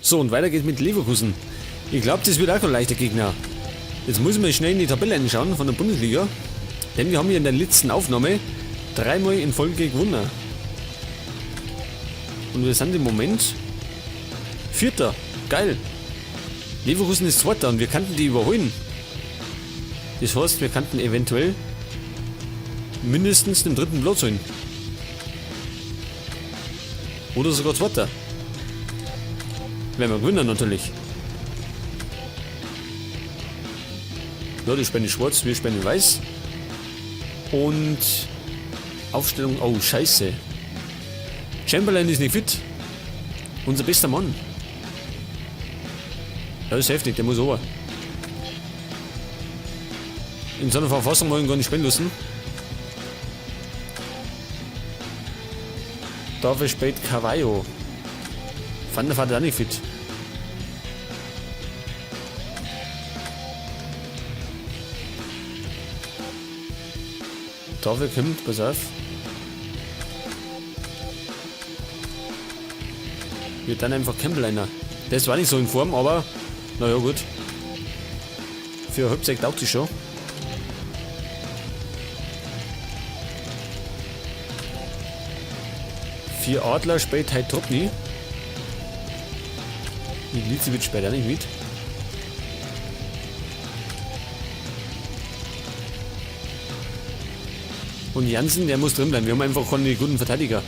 So, und weiter geht's mit Leverkusen. Ich glaube, das wird auch kein leichter Gegner. Jetzt muss ich mal schnell in die Tabelle anschauen von der Bundesliga. Denn wir haben hier in der letzten Aufnahme 3-mal in Folge gewonnen. Und wir sind im Moment Vierter. Geil. Leverkusen ist Zweiter und wir könnten die überholen. Das heißt, wir könnten eventuell mindestens den 3. Platz holen. Oder sogar Zweiter. Wenn wir gewinnen natürlich. Ja, die Spende schwarz, wir spenden weiß. Und Aufstellung, oh scheiße. Chamberlain ist nicht fit. Unser bester Mann. Ja, das ist heftig, der muss over. In so einer Verfassung wollen wir gar nicht spielen lassen. Dafür spät Cavallo. Van der Vaart auch nicht fit. Dafür kommt, pass auf. Wird dann einfach Campbell. Das war nicht so in Form, aber naja gut. Für eine Halbzeit taugt es schon. Für Adler spielt heute Truppni. Milicevic spielt auch nicht mit. Und Jansen, der muss drin bleiben. Wir haben einfach keine guten Verteidiger.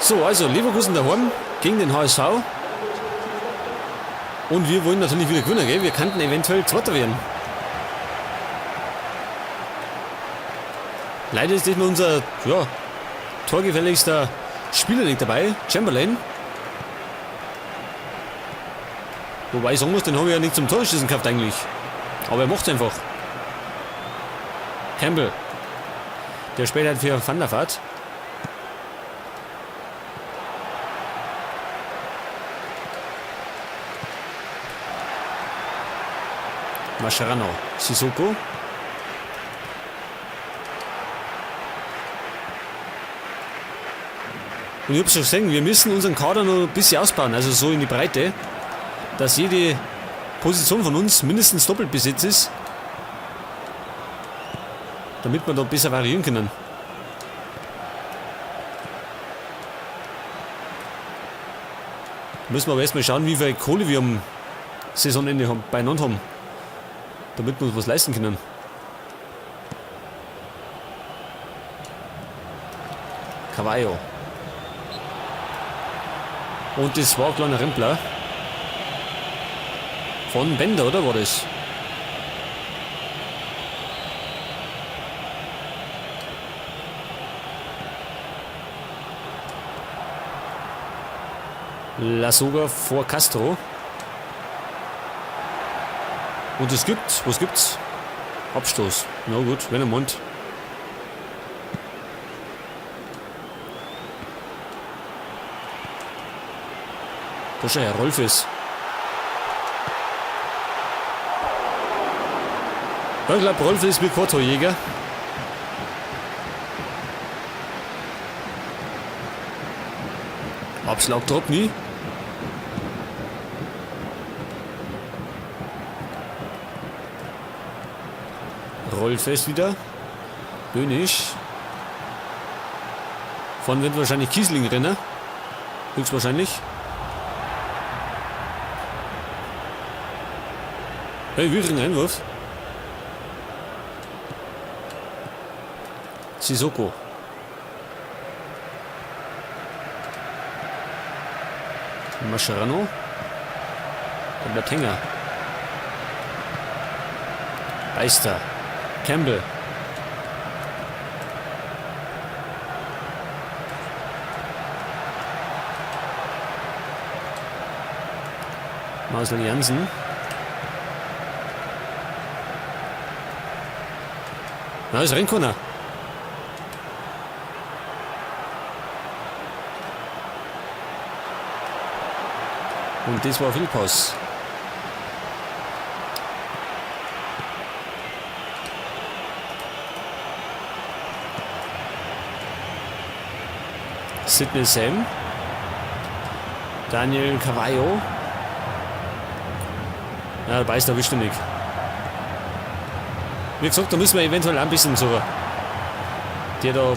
So, also Leverkusen daheim gegen den HSV. Und wir wollen natürlich wieder gewinnen, gell? Wir könnten eventuell Zweiter werden. Leider ist nicht nur unser torgefälligster Spieler nicht dabei, Chamberlain. Wobei ich sagen muss, den habe ich ja nicht zum Torschießen gehabt eigentlich. Aber er macht es einfach. Campbell. Der spielt halt für Van der Vaart. Mascherano, Sissoko. Und ich habe schon gesehen, wir müssen unseren Kader noch ein bisschen ausbauen, also so in die Breite, dass jede Position von uns mindestens doppelt besetzt ist, damit wir da besser variieren können. Müssen wir aber erstmal schauen, wie viel Kohle wir am Saisonende beieinander haben, damit wir uns was leisten können. Cavallo. Und das war ein kleiner Rempler. Von Bender, oder war das? Lassoga vor Castro. Und es gibt, was gibt's? Abstoß. Na gut, wenn er meint. Da schau her, Rolfes. Ja, ich glaube, Rolfes ist wie Torjäger. Abschlag drauf nie. Rolfes wieder. Bönig. Von wird wahrscheinlich Kiesling rennen. Höchstwahrscheinlich. Hey, wieder ein Einwurf. Sissoko. Mascherano. Der bleibt Hänger. Beister. Campbell. Marcel Jansen. Na, ist Rinkoner. Und das war Fehlpass. Sidney Sam. Daniel Carvalho. Ja, der Beister erwischt er nicht. Wie gesagt, da müssen wir eventuell ein bisschen suchen, der da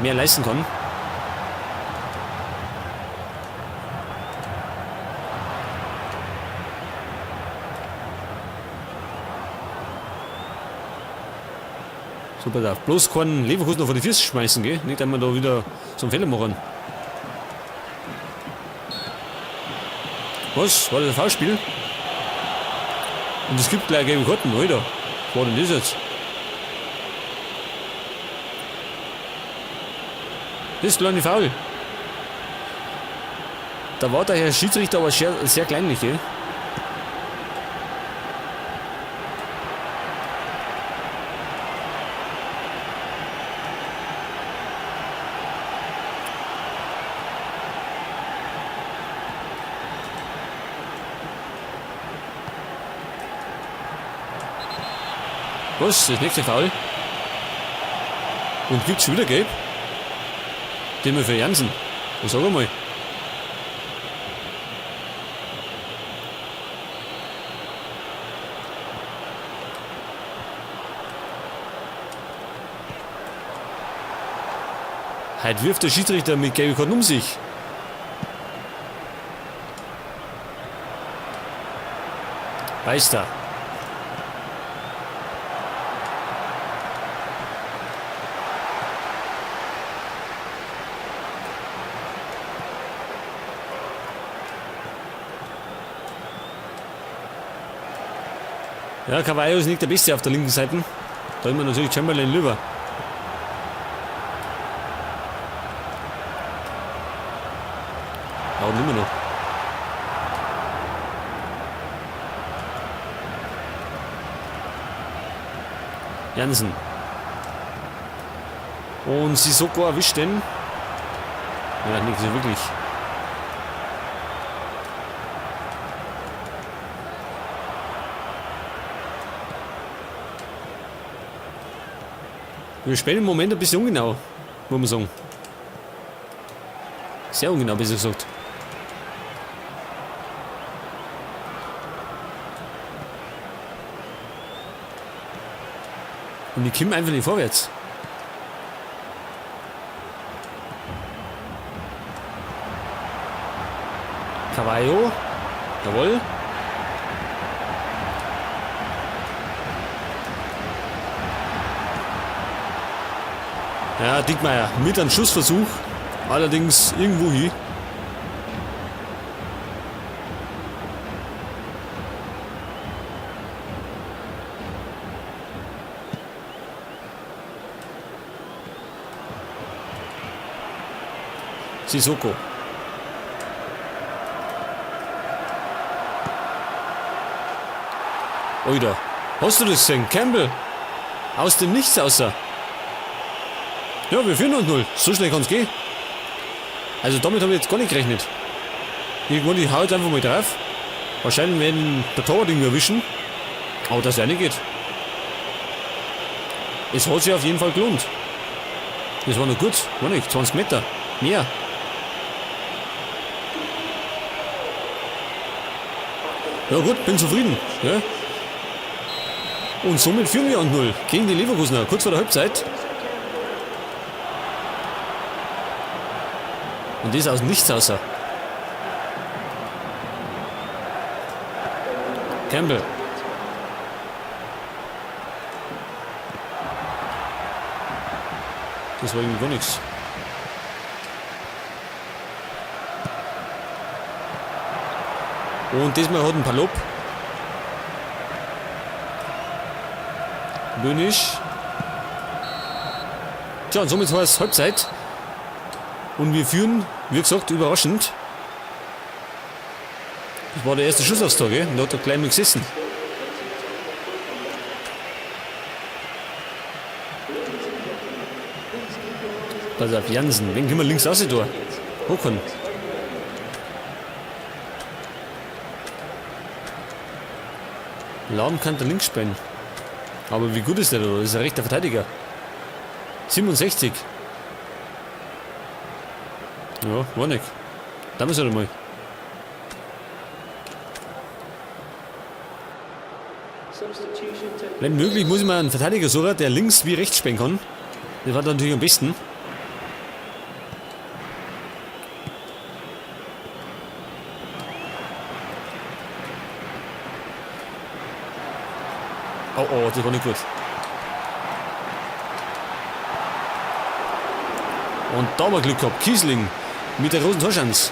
mehr leisten kann. So, pass auf. Bloß keinen Leverkusen noch vor die Füße schmeißen, gell? Nicht einmal da wieder so einen Fehler machen. Was? War das ein Foulspiel? Und es gibt gleich gelbe Karten, Alter. Was war denn das jetzt? Das ist kleine Foul. Da war der Herr Schiedsrichter aber sehr kleinlich, gell? Was? Das nächste Foul? Und gibt's schon wieder gelb? Den wir für Jansen. Was sag mal? Heute wirft der Schiedsrichter mit gelben Karten um sich. Beister. Ja, Carvalho ist nicht der Beste auf der linken Seite. Da immer natürlich Chamberlain lieber. Aber immer noch. Jansen. Und Sissoko erwischt den. Ja, nicht so wirklich. Wir spielen im Moment ein bisschen ungenau, muss man sagen. Sehr ungenau, besser gesagt. Und die kommen einfach nicht vorwärts. Carvalho. Jawohl. Ja, Dickmeyer mit einem Schussversuch, allerdings irgendwo hin. Sissoko. Oida. Hast du das gesehen? Campbell. Aus dem Nichts außer. Ja, wir führen uns 0. So schnell kann es gehen. Also damit habe ich jetzt gar nicht gerechnet. Irgendwann, ich hau jetzt einfach mal drauf. Wahrscheinlich werden der Torwart irgendwie erwischen. Aber dass er nicht geht. Es hat sich auf jeden Fall gelohnt. Das war noch gut. War nicht. 20 Meter. Mehr. Ja gut, bin zufrieden. Ja. Und somit führen wir 0 gegen die Leverkusener. Kurz vor der Halbzeit. Und das aus dem Nichts außer. Campbell. Das war irgendwie gar nichts. Und diesmal hat ein Palop. Bönisch. Tja, und somit war es Halbzeit. Und wir führen, wie gesagt, überraschend. Das war der erste Schuss aufs Tor, gell? Und da hat er gleich mal gesessen. Pass auf, Jansen. Wen können wir links raus da? Håkon. Laden kann der links spielen. Aber wie gut ist der da? Das ist ein rechter Verteidiger. 67. Ja, war nicht. Damals halt mal. Wenn möglich, muss ich mal einen Verteidiger suchen, der links wie rechts spielen kann. Das war dann natürlich am besten. Oh, oh, das war nicht gut. Und da haben wir Glück gehabt. Kiesling mit der großen Torschance.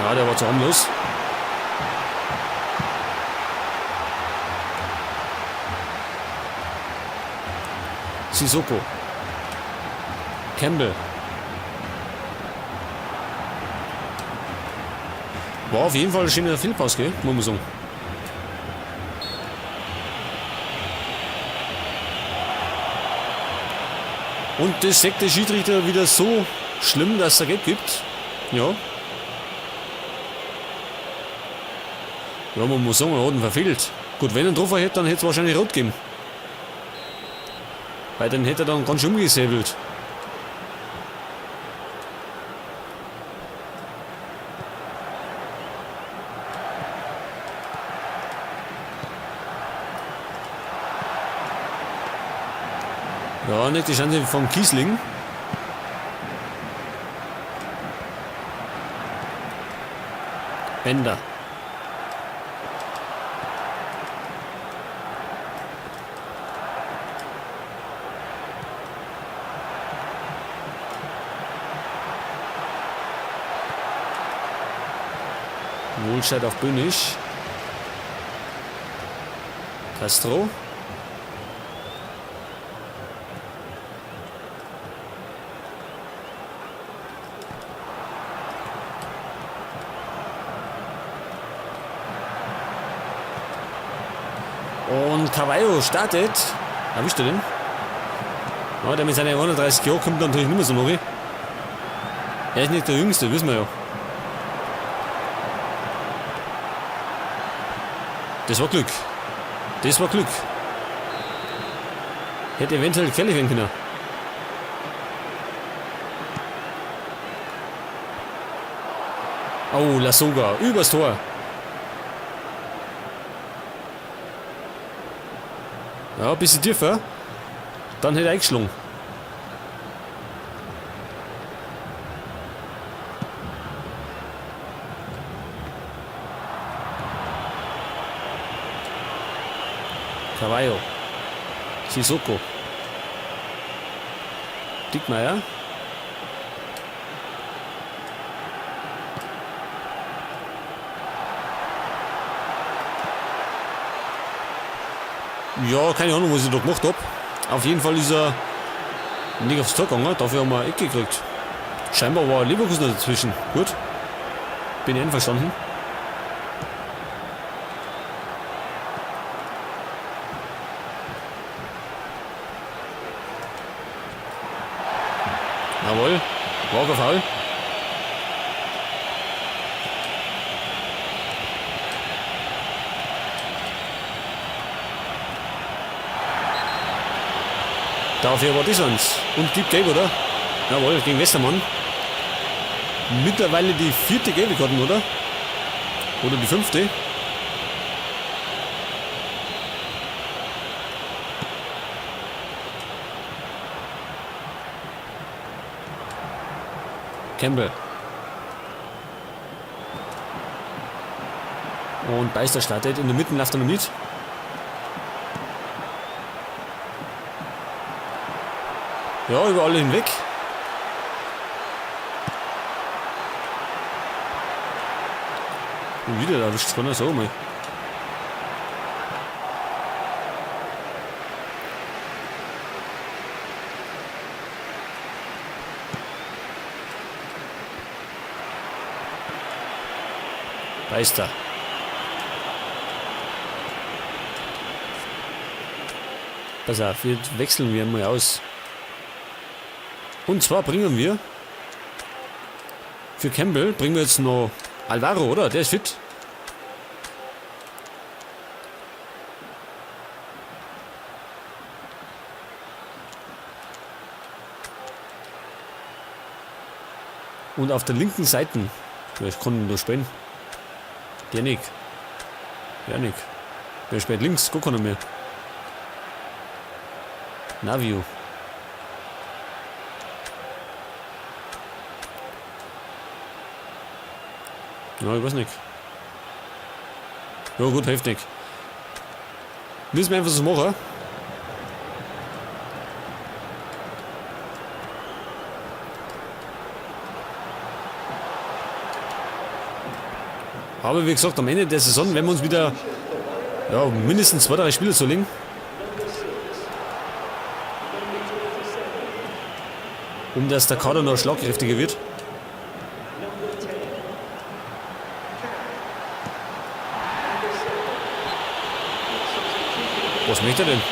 Ja, der war zu harmlos. Sissoko. Campbell. War auf jeden Fall ein schöner Fehlpass, gell? Muss man sagen. Und das sagt der Schiedsrichter wieder so schlimm, dass er Gelb gibt. Ja. Ja, man muss sagen, er hat ihn verfehlt. Gut, wenn er ihn drauf hätte, dann hätte es wahrscheinlich rot gegeben. Weil dann hätte er dann ganz schön umgesäbelt. Ja, nicht die Chance von Kiesling. Bender. Wohlscheid auf Bönisch. Castro. Und Cavallo startet. Erwischt er den? Ja, der mit seinen 31 Jahren kommt natürlich nicht mehr so noch. Er ist nicht der Jüngste, wissen wir ja. Das war Glück. Das war Glück. Hätte eventuell gefährlich werden können. Oh, Lassoga. Übers Tor. Ja, ein bisschen tiefer. Dann hätte er eingeschlagen. Cavallo. Sissoko. Dickmeier. Ja, keine Ahnung, was ich da gemacht habe. Auf jeden Fall ist er nicht aufs Tor gegangen. Dafür haben wir eine Ecke gekriegt. Scheinbar war Leverkusen dazwischen. Gut. Bin ich einverstanden. Jawohl. Walker Foul. Dafür war das eins. Und gibt Gelb, oder? Jawohl, gegen Westermann. Mittlerweile die 4. gelbe Karten, oder? Oder die 5. Campbell. Und Beister startet. In der Mitte läuft er noch mit. Ja, über alle hinweg. Und wieder, da erwischt es keiner so mal. Beister. Pass auf, wir wechseln wir mal aus. Und zwar bringen wir für Campbell, bringen wir jetzt noch Alvaro, oder? Der ist fit. Und auf der linken Seite, ja, ich kann nur spielen. Janik. Janik. Wer spielt links? Guck keiner mehr. Navio. Ja, ich weiß nicht. Ja gut, hilft nicht. Müssen wir einfach so machen. Aber wie gesagt, am Ende der Saison, wenn wir uns wieder ja, mindestens 2, 3 Spiele zulegen. Um dass der Kader noch schlagkräftiger wird. Was möchte er denn?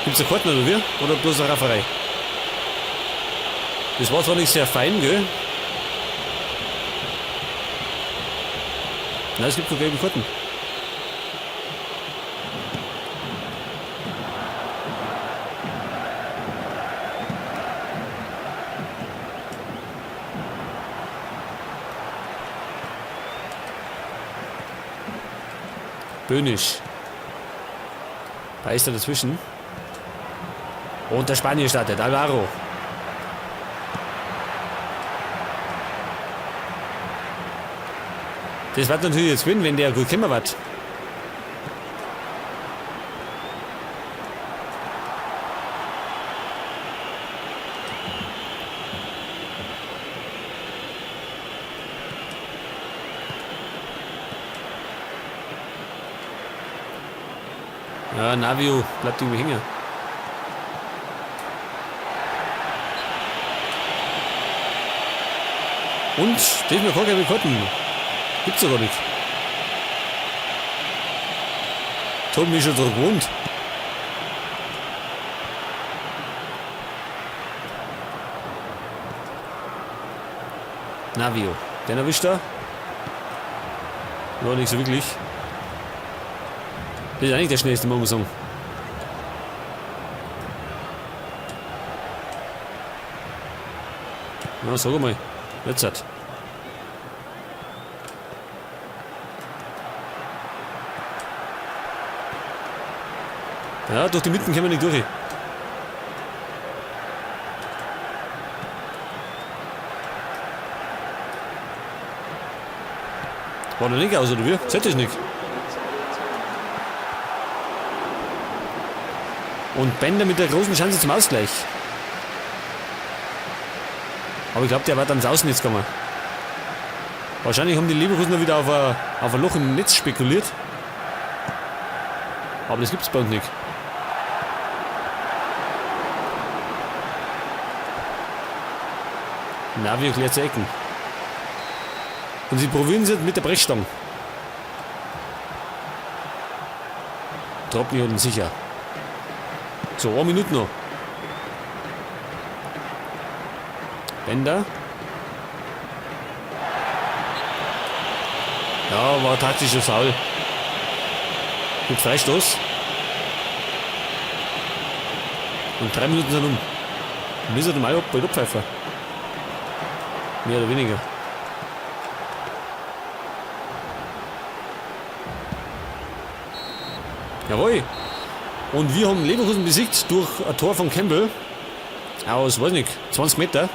Gibt's eine Karten oder wie? Oder bloß eine Rafferei? Das war zwar nicht sehr fein, gell? Nein, es gibt nur gelbe Karten. Böhnisch. Beister dazwischen. Und der Spanier startet, Alvaro. Das wird natürlich jetzt gewinnen, wenn der gut kommen wird. Ja, Navio bleibt irgendwie hängen. Und steht mir vor, keine Karten. Gibt's aber nicht. Tobi mich schon so gewohnt. Navio. Den erwischt er. War nicht so wirklich. Das ist eigentlich der schnellste, muss man sagen. Na, sag mal. Jetzt hat. Ja, durch die Mitten können wir nicht durch. War noch nicht aus, oder wie? Seht ihr nicht? Und Bender mit der großen Chance zum Ausgleich. Aber ich glaube, der wird ans Außennetz kommen. Wahrscheinlich haben die Leverkusener wieder auf ein Loch im Netz spekuliert. Aber das gibt es bei uns nicht. Navio klärt zu Ecken. Und sie probieren es mit der Brechstange. Tropni hat ihn sicher. So, 1 Minute noch. Bender. Ja, war taktischer Foul. Mit Freistoß. Und 3 Minuten sind um. Müssen wir mal bei der Pfeifer. Mehr oder weniger. Jawohl. Und wir haben Leverkusen besiegt durch ein Tor von Campbell. Aus, weiß nicht, 20 Meter.